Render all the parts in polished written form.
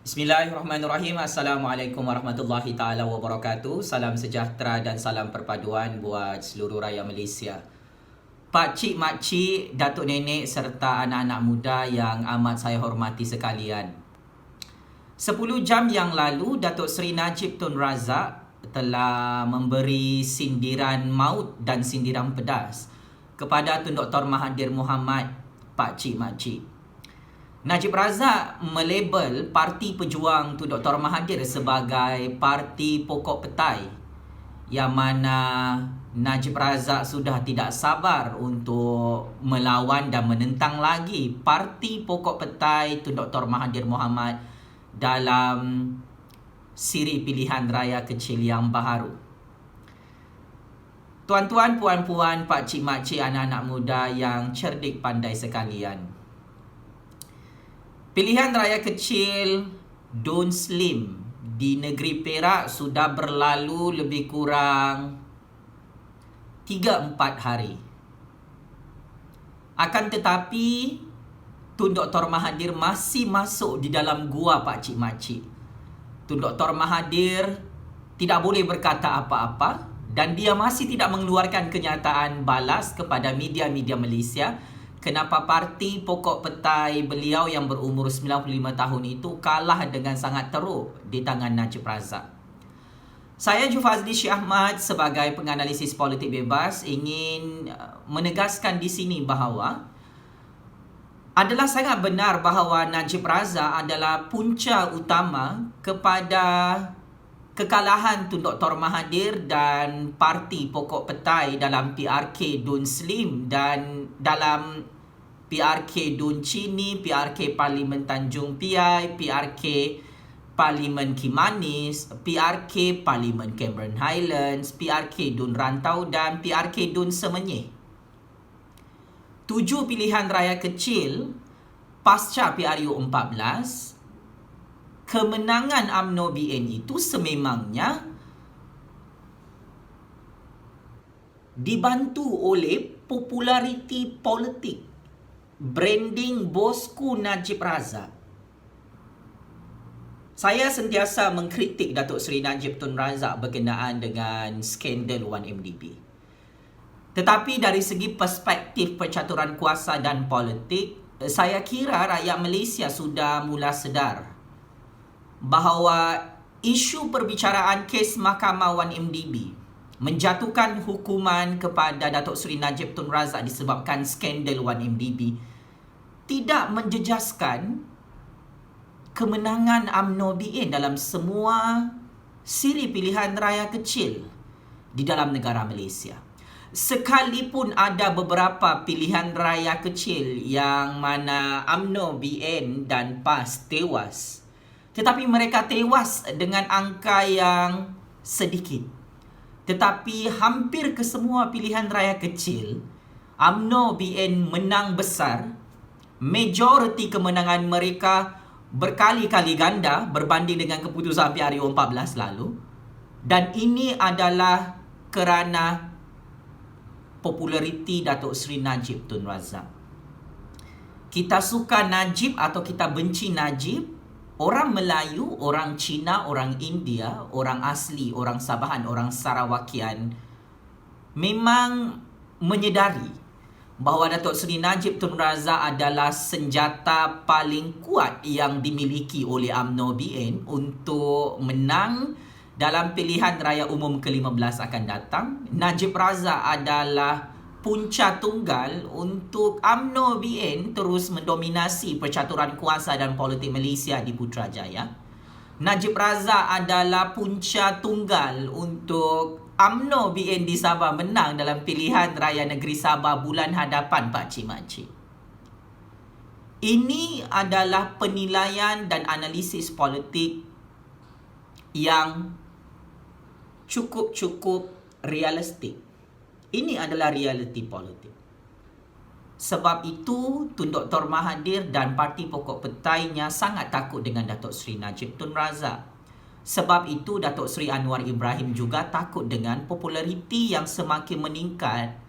Bismillahirrahmanirrahim. Assalamualaikum warahmatullahi taala wabarakatuh. Salam sejahtera dan salam perpaduan buat seluruh rakyat Malaysia. Pak cik, mak cik, datuk nenek serta anak-anak muda yang amat saya hormati sekalian. 10 jam yang lalu, Datuk Seri Najib Tun Razak telah memberi sindiran maut dan sindiran pedas kepada Tun Dr. Mahathir Mohamad, Pak cik, mak cik. Najib Razak melabel Parti Pejuang Tun Dr. Mahathir sebagai parti pokok petai, yang mana Najib Razak sudah tidak sabar untuk melawan dan menentang lagi parti pokok petai Tun Dr. Mahathir Mohamad dalam siri pilihan raya kecil yang baharu. Tuan-tuan, puan-puan, pak-cik, mak-cik, anak-anak muda yang cerdik pandai sekalian, pilihan raya kecil Dun Slim di negeri Perak sudah berlalu lebih kurang 3-4 hari. Akan tetapi Tun Dr. Mahathir masih masuk di dalam gua, pak-cik, mak-cik. Tun Dr. Mahathir tidak boleh berkata apa-apa dan dia masih tidak mengeluarkan kenyataan balas kepada media-media Malaysia kenapa parti pokok petai beliau yang berumur 95 tahun itu kalah dengan sangat teruk di tangan Najib Razak. Saya Jufazli Syekh Ahmad sebagai penganalisis politik bebas ingin menegaskan di sini bahawa adalah sangat benar bahawa Najib Razak adalah punca utama kepada kekalahan Tun Dr. Mahathir dan parti pokok petai dalam PRK Dun Slim dan dalam PRK Dun Chini, PRK Parlimen Tanjung Piai, PRK Parlimen Kimanis, PRK Parlimen Cameron Highlands, PRK Dun Rantau dan PRK Dun Semenyih. 7 pilihan raya kecil pasca PRU 14, kemenangan UMNO BN itu sememangnya dibantu oleh populariti politik, branding bosku Najib Razak. Saya sentiasa mengkritik Datuk Seri Najib Tun Razak berkenaan dengan skandal 1MDB. Tetapi dari segi perspektif percaturan kuasa dan politik, saya kira rakyat Malaysia sudah mula sedar bahawa isu perbicaraan kes Mahkamah 1MDB menjatuhkan hukuman kepada Datuk Seri Najib Tun Razak disebabkan skandal 1MDB tidak menjejaskan kemenangan UMNO BN dalam semua siri pilihan raya kecil di dalam negara Malaysia. Sekalipun ada beberapa pilihan raya kecil yang mana UMNO BN dan PAS tewas, tetapi mereka tewas dengan angka yang sedikit. Tetapi hampir kesemua pilihan raya kecil UMNO BN menang besar. Majoriti kemenangan mereka berkali-kali ganda berbanding dengan keputusan PRU 14 lalu. Dan ini adalah kerana populariti Datuk Seri Najib Tun Razak. Kita suka Najib atau kita benci Najib, orang Melayu, orang Cina, orang India, orang asli, orang Sabahan, orang Sarawakian memang menyedari bahawa Datuk Seri Najib Tun Razak adalah senjata paling kuat yang dimiliki oleh UMNO BN untuk menang dalam pilihan raya umum ke-15 akan datang. Najib Razak adalah punca tunggal untuk UMNO BN terus mendominasi percaturan kuasa dan politik Malaysia di Putrajaya. Najib Razak adalah punca tunggal untuk UMNO BN di Sabah menang dalam pilihan raya negeri Sabah bulan hadapan, pakcik-makcik. Ini adalah penilaian dan analisis politik yang cukup realistik. Ini adalah realiti politik. Sebab itu Tun Dr. Mahathir dan parti pokok petainya sangat takut dengan Datuk Seri Najib Tun Razak. Sebab itu Datuk Seri Anwar Ibrahim juga takut dengan populariti yang semakin meningkat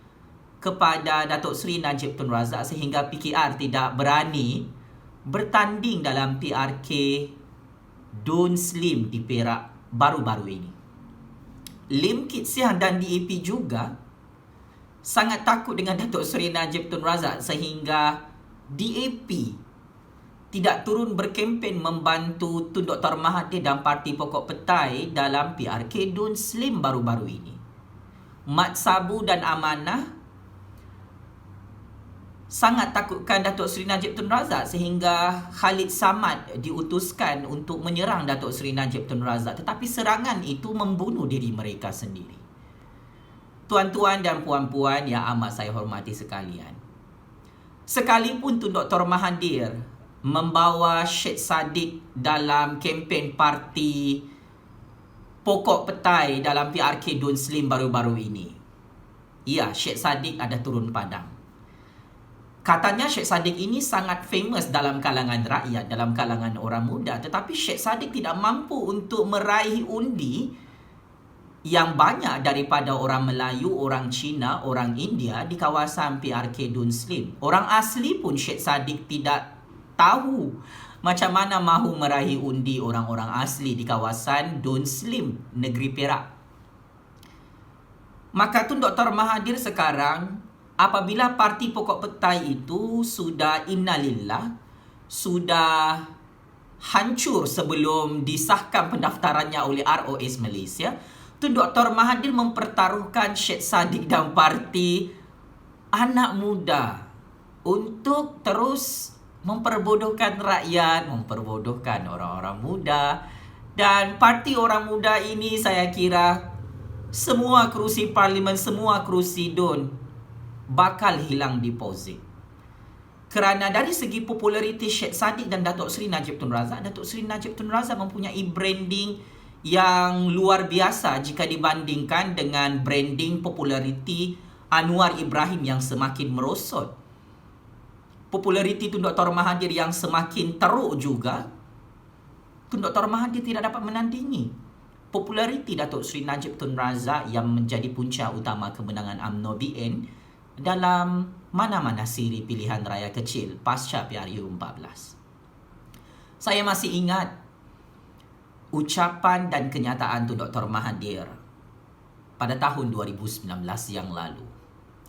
kepada Datuk Seri Najib Tun Razak sehingga PKR tidak berani bertanding dalam PRK Dun Slim di Perak baru-baru ini. Lim Kit Siang dan DAP juga sangat takut dengan Datuk Seri Najib Tun Razak sehingga DAP tidak turun berkempen membantu Tun Dr. Mahathir dan Parti Pokok Petai dalam PRK Dun Slim baru-baru ini. Mat Sabu dan Amanah sangat takutkan Datuk Seri Najib Tun Razak sehingga Khalid Samad diutuskan untuk menyerang Datuk Seri Najib Tun Razak, tetapi serangan itu membunuh diri mereka sendiri. Tuan-tuan dan puan-puan yang amat saya hormati sekalian, sekalipun Tun Dr. Mahathir membawa Syed Saddiq dalam kempen Parti Pokok Petai dalam PRK Dun Slim baru-baru ini, ya, Syed Saddiq ada turun padang. Katanya Syed Saddiq ini sangat famous dalam kalangan rakyat, dalam kalangan orang muda. Tetapi Syed Saddiq tidak mampu untuk meraih undi yang banyak daripada orang Melayu, orang Cina, orang India di kawasan PRK Dun Slim. Orang asli pun Syed Saddiq tidak tahu macam mana mahu meraih undi orang-orang asli di kawasan Dun Slim, negeri Perak. Maka Tun Dr. Mahathir sekarang, apabila Parti Pokok Petai itu sudah innalillah, sudah hancur sebelum disahkan pendaftarannya oleh ROS Malaysia, Tun Dr. Mahathir mempertaruhkan Syed Saddiq dan parti anak muda untuk terus memperbodohkan rakyat, memperbodohkan orang-orang muda. Dan parti orang muda ini saya kira semua kerusi parlimen, semua kerusi DUN bakal hilang deposit. Kerana dari segi populariti Syed Saddiq dan Datuk Seri Najib Tun Razak, Datuk Seri Najib Tun Razak mempunyai branding yang luar biasa jika dibandingkan dengan branding populariti Anwar Ibrahim yang semakin merosot. Populariti Tun Dr. Mahathir yang semakin teruk juga. Tun Dr. Mahathir tidak dapat menandingi populariti Datuk Seri Najib Tun Razak yang menjadi punca utama kemenangan UMNO BN dalam mana-mana siri pilihan raya kecil pasca PRU 14. Saya masih ingat ucapan dan kenyataan Tun Dr. Mahathir pada tahun 2019 yang lalu.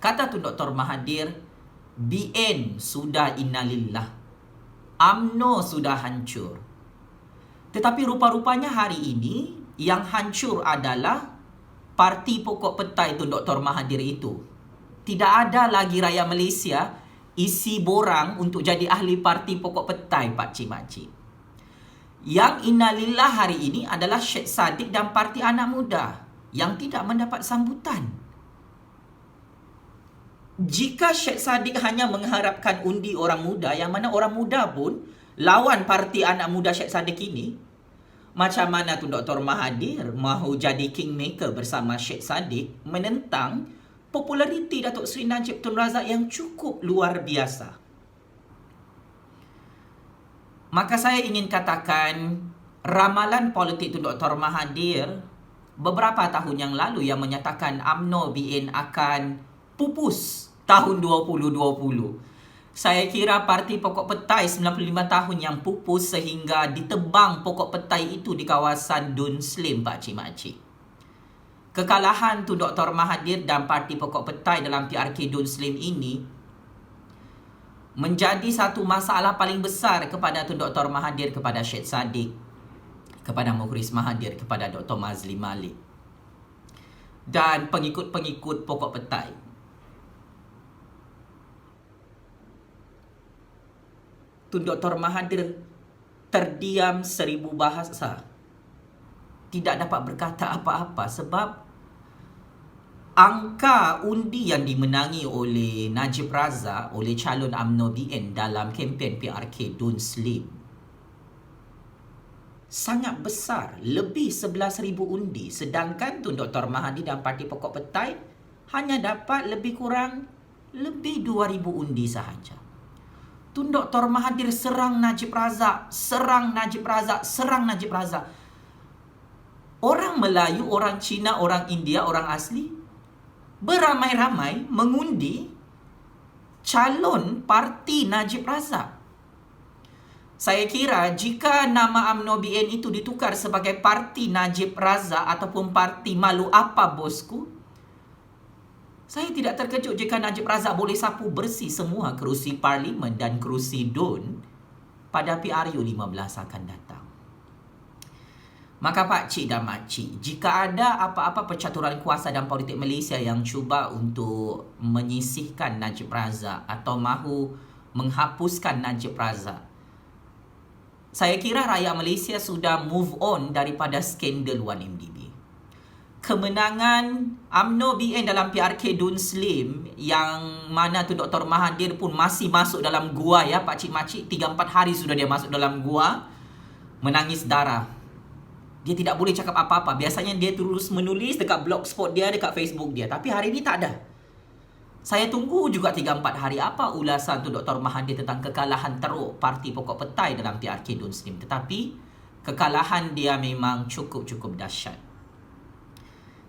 Kata Tun Dr. Mahathir, BN sudah innalillah, UMNO sudah hancur. Tetapi rupa-rupanya hari ini yang hancur adalah Parti Pokok Petai Tun Dr. Mahathir itu. Tidak ada lagi rakyat Malaysia isi borang untuk jadi ahli Parti Pokok Petai, Pak Cik Makcik. Yang innalillah hari ini adalah Syed Saddiq dan parti anak muda yang tidak mendapat sambutan. Jika Syed Saddiq hanya mengharapkan undi orang muda, yang mana orang muda pun lawan parti anak muda Syed Saddiq ini, macam mana Tun Dr. Mahathir mahu jadi kingmaker bersama Syed Saddiq menentang populariti Datuk Seri Najib Tun Razak yang cukup luar biasa. Maka saya ingin katakan ramalan politik Tun Dr. Mahathir beberapa tahun yang lalu yang menyatakan UMNO BN akan pupus tahun 2020. Saya kira Parti Pokok Petai 95 tahun yang pupus sehingga ditebang Pokok Petai itu di kawasan Dun Slim, Pak Cik Makcik. Kekalahan Tun Dr. Mahathir dan Parti Pokok Petai dalam PRK Dun Slim ini menjadi satu masalah paling besar kepada Tun Dr. Mahathir, kepada Syed Saddiq, kepada Mukhriz Mahathir, kepada Dr. Mazli Malik dan pengikut-pengikut Pokok Petai. Tun Dr. Mahathir terdiam 1000 bahasa. Tidak dapat berkata apa-apa sebab angka undi yang dimenangi oleh Najib Razak, oleh calon UMNO BN dalam kempen PRK Dun Slim sangat besar, lebih 11,000 undi. Sedangkan Tun Dr. Mahathir dan Parti Pokok Petai hanya dapat lebih kurang 2,000 undi sahaja. Tun Dr. Mahathir serang Najib Razak, serang Najib Razak, serang Najib Razak. Orang Melayu, orang Cina, orang India, orang asli beramai-ramai mengundi calon parti Najib Razak. Saya kira jika nama UMNO BN itu ditukar sebagai Parti Najib Razak ataupun Parti Malu Apa Bosku, saya tidak terkejut jika Najib Razak boleh sapu bersih semua kerusi parlimen dan kerusi DUN pada PRU 15 akan datang. Maka Pak Cik dan Mak Cik, jika ada apa-apa percaturan kuasa dalam politik Malaysia yang cuba untuk menyisihkan Najib Razak atau mahu menghapuskan Najib Razak, saya kira rakyat Malaysia sudah move on daripada skandal 1MDB. Kemenangan UMNO BN dalam PRK Dun Slim yang mana tu Dr. Mahathir pun masih masuk dalam gua ya Pak Cik Mak Cik, 3-4 hari sudah dia masuk dalam gua menangis darah. Dia tidak boleh cakap apa-apa. Biasanya dia terus menulis dekat blogspot dia, dekat Facebook dia. Tapi hari ini tak ada. Saya tunggu juga 3-4 hari apa ulasan tu Dr. Mahathir tentang kekalahan teruk Parti Pokok Petai dalam PRK Dun Slim. Tetapi kekalahan dia memang cukup-cukup dahsyat.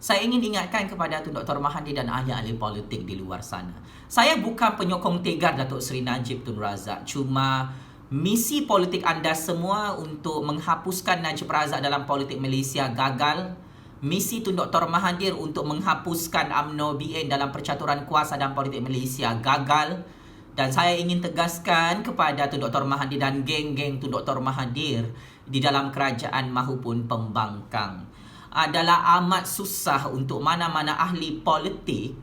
Saya ingin ingatkan kepada tu Dr. Mahathir dan ahli-ahli politik di luar sana. Saya bukan penyokong tegar Datuk Seri Najib Tun Razak. Cuma misi politik anda semua untuk menghapuskan Najib Razak dalam politik Malaysia gagal. Misi Tun Dr. Mahathir untuk menghapuskan UMNO BN dalam percaturan kuasa dalam politik Malaysia gagal. Dan saya ingin tegaskan kepada Tun Dr. Mahathir dan geng-geng Tun Dr. Mahathir di dalam kerajaan mahupun pembangkang, adalah amat susah untuk mana-mana ahli politik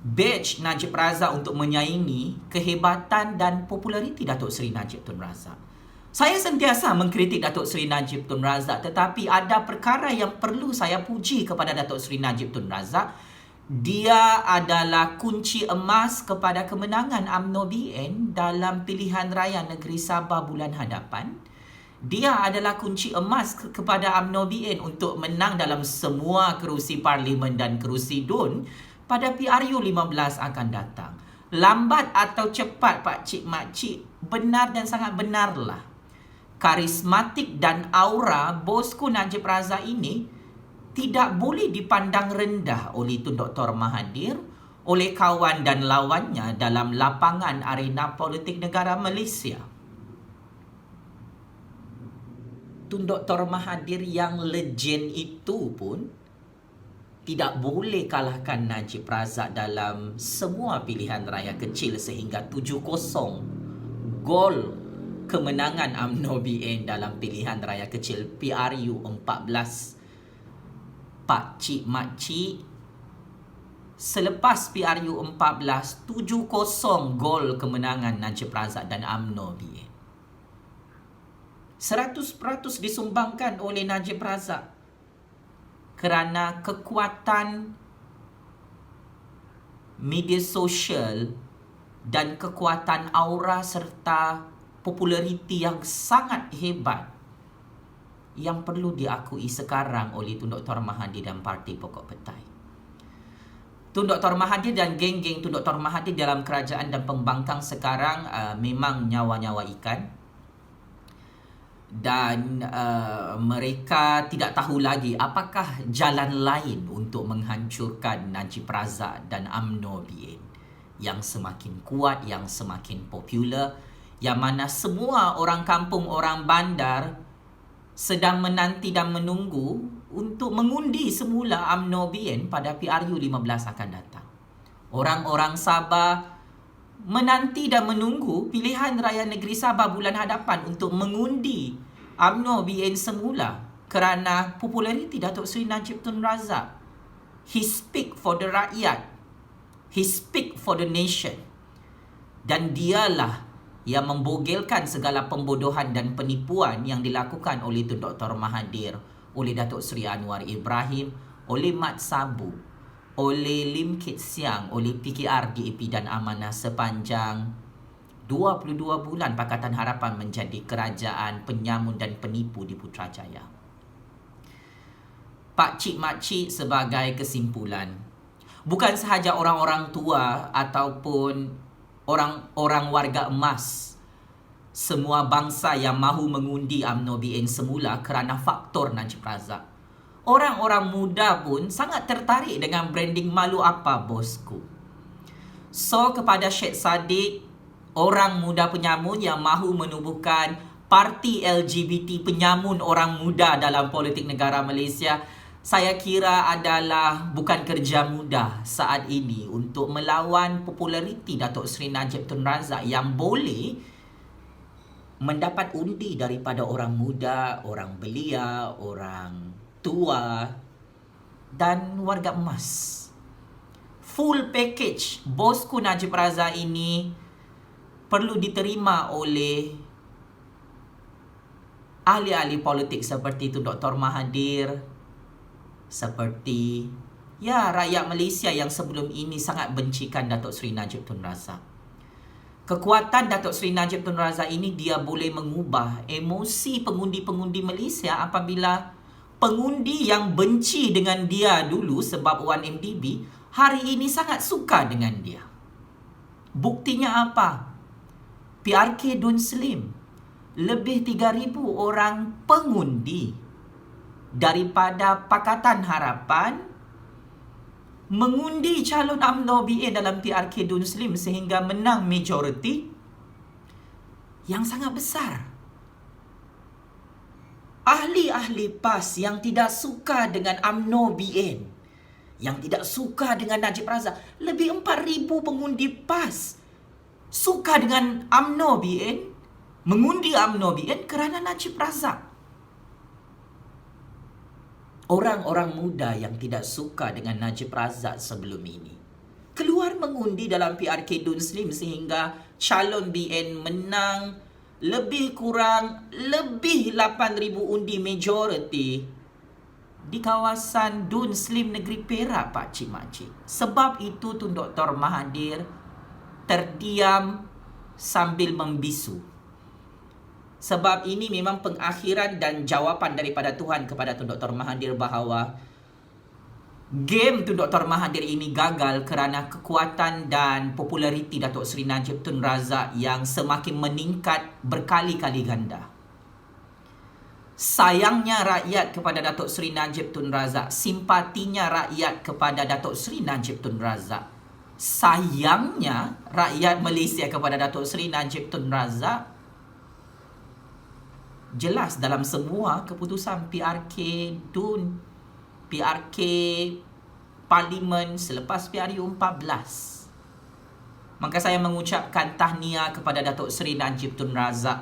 batch Najib Razak untuk menyaingi kehebatan dan populariti Datuk Seri Najib Tun Razak. Saya sentiasa mengkritik Datuk Seri Najib Tun Razak, tetapi ada perkara yang perlu saya puji kepada Datuk Seri Najib Tun Razak. Dia adalah kunci emas kepada kemenangan UMNO BN dalam pilihan raya negeri Sabah bulan hadapan. Dia adalah kunci emas kepada UMNO BN untuk menang dalam semua kerusi parlimen dan kerusi DUN pada PRU 15 akan datang. Lambat atau cepat Pak Cik Mak Cik, benar dan sangat benarlah. Karismatik dan aura bosku Najib Razak ini tidak boleh dipandang rendah oleh Tun Dr. Mahathir, oleh kawan dan lawannya dalam lapangan arena politik negara Malaysia. Tun Dr. Mahathir yang legend itu pun tidak boleh kalahkan Najib Razak dalam semua pilihan raya kecil sehingga 7-0 gol kemenangan UMNO BN dalam pilihan raya kecil PRU 14. Pak Cik Mak Cik, selepas PRU 14, 7-0 gol kemenangan Najib Razak dan UMNO BN. 100% disumbangkan oleh Najib Razak kerana kekuatan media sosial dan kekuatan aura serta populariti yang sangat hebat yang perlu diakui sekarang oleh Tun Dr. Mahathir dan Parti Pokok Petai. Tun Dr. Mahathir dan geng-geng Tun Dr. Mahathir dalam kerajaan dan pembangkang sekarang memang nyawa-nyawa ikan. Dan mereka tidak tahu lagi apakah jalan lain untuk menghancurkan Najib Razak dan UMNO BN yang semakin kuat, yang semakin popular, yang mana semua orang kampung, orang bandar sedang menanti dan menunggu untuk mengundi semula UMNO BN pada PRU 15 akan datang. Orang-orang Sabah menanti dan menunggu pilihan raya negeri Sabah bulan hadapan untuk mengundi UMNO BN semula kerana populariti Datuk Seri Najib Tun Razak. He speak for the rakyat. He speak for the nation. Dan dialah yang membogelkan segala pembodohan dan penipuan yang dilakukan oleh Tun Dr. Mahathir, oleh Datuk Seri Anwar Ibrahim, oleh Mat Sabu, oleh Lim Kit Siang, oleh PKR, DAP dan Amanah sepanjang 22 bulan Pakatan Harapan menjadi kerajaan penyamun dan penipu di Putrajaya. Pak Cik Mak Cik, sebagai kesimpulan, bukan sahaja orang-orang tua ataupun orang-orang warga emas, semua bangsa yang mahu mengundi UMNO BN semula kerana faktor Najib Razak. Orang-orang muda pun sangat tertarik dengan branding malu apa bosku. So kepada Syed Saddiq, orang muda penyamun yang mahu menubuhkan parti LGBT penyamun orang muda dalam politik negara Malaysia, saya kira adalah bukan kerja mudah saat ini untuk melawan populariti Datuk Seri Najib Tun Razak yang boleh mendapat undi daripada orang muda, orang belia, orang tua dan warga emas. Full package bosku Najib Razak ini perlu diterima oleh ahli-ahli politik seperti itu Dr. Mahathir, seperti rakyat Malaysia yang sebelum ini sangat bencikan Datuk Seri Najib Tun Razak. Kekuatan Datuk Seri Najib Tun Razak ini dia boleh mengubah emosi pengundi-pengundi Malaysia apabila pengundi yang benci dengan dia dulu sebab 1MDB hari ini sangat suka dengan dia. Buktinya apa? PRK Dun Slim, lebih 3,000 orang pengundi daripada Pakatan Harapan mengundi calon UMNO BN dalam PRK Dun Slim sehingga menang majoriti yang sangat besar. Ahli-ahli PAS yang tidak suka dengan UMNO BN, yang tidak suka dengan Najib Razak, lebih 4,000 pengundi PAS suka dengan UMNO BN, mengundi UMNO BN kerana Najib Razak. Orang-orang muda yang tidak suka dengan Najib Razak sebelum ini keluar mengundi dalam PRK Dun Slim sehingga calon BN menang lebih 8,000 undi majoriti di kawasan Dun Slim Negeri Perak, Pak Cik Makcik. Sebab itu Tun Dr. Mahathir terdiam sambil membisu. Sebab ini memang pengakhiran dan jawapan daripada Tuhan kepada Tun Dr. Mahathir bahawa game Tun Dr. Mahathir ini gagal kerana kekuatan dan populariti Datuk Seri Najib Tun Razak yang semakin meningkat berkali-kali ganda. Sayangnya rakyat kepada Datuk Seri Najib Tun Razak, simpatinya rakyat kepada Datuk Seri Najib Tun Razak. Sayangnya rakyat Malaysia kepada Datuk Seri Najib Tun Razak jelas dalam semua keputusan PRK Dun, PRK Parlimen selepas PRU 14. Maka saya mengucapkan tahniah kepada Datuk Seri Najib Tun Razak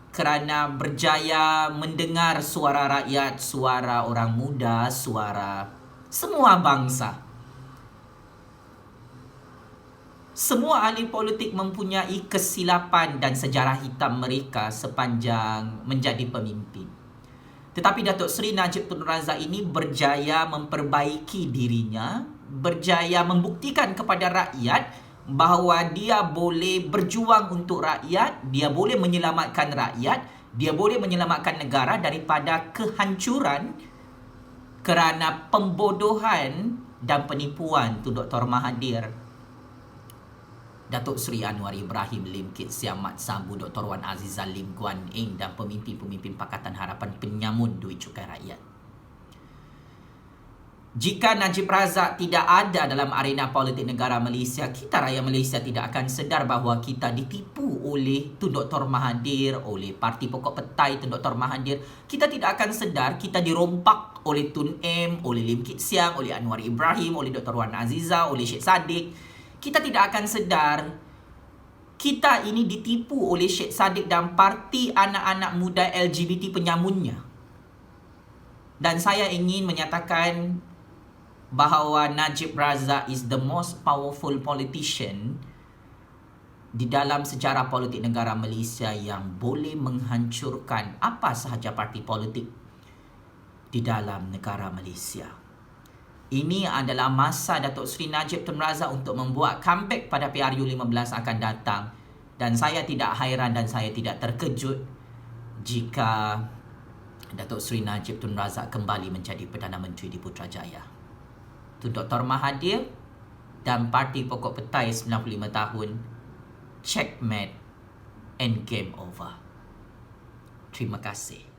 kerana berjaya mendengar suara rakyat, suara orang muda, suara semua bangsa. Semua ahli politik mempunyai kesilapan dan sejarah hitam mereka sepanjang menjadi pemimpin. Tetapi Datuk Seri Najib Tun Razak ini berjaya memperbaiki dirinya, berjaya membuktikan kepada rakyat bahawa dia boleh berjuang untuk rakyat, dia boleh menyelamatkan rakyat, dia boleh menyelamatkan negara daripada kehancuran kerana pembodohan dan penipuan Tun Dr. Mahathir, Datuk Seri Anwar Ibrahim Lim Kit Siam Mat Sambu, Dr. Wan Azizah Lim Guan Eng dan pemimpin-pemimpin Pakatan Harapan penyamun duit cukai rakyat. Jika Najib Razak tidak ada dalam arena politik negara Malaysia, kita rakyat Malaysia tidak akan sedar bahawa kita ditipu oleh Tun Dr. Mahathir, oleh Parti Pokok Petai Tun Dr. Mahathir. Kita tidak akan sedar kita dirompak oleh Tun M, oleh Lim Kit Siang, oleh Anwar Ibrahim, oleh Dr. Wan Azizah, oleh Syed Saddiq. Kita tidak akan sedar kita ini ditipu oleh Syed Saddiq dan parti anak-anak muda LGBT penyamunnya. Dan saya ingin menyatakan bahawa Najib Razak is the most powerful politician di dalam sejarah politik negara Malaysia yang boleh menghancurkan apa sahaja parti politik di dalam negara Malaysia. Ini adalah masa Datuk Seri Najib Tun Razak untuk membuat comeback pada PRU 15 akan datang. Dan saya tidak hairan dan saya tidak terkejut jika Datuk Seri Najib Tun Razak kembali menjadi Perdana Menteri di Putrajaya. Tun Dr. Mahathir dan Parti Pokok Petai 95 tahun, checkmate and game over. Terima kasih.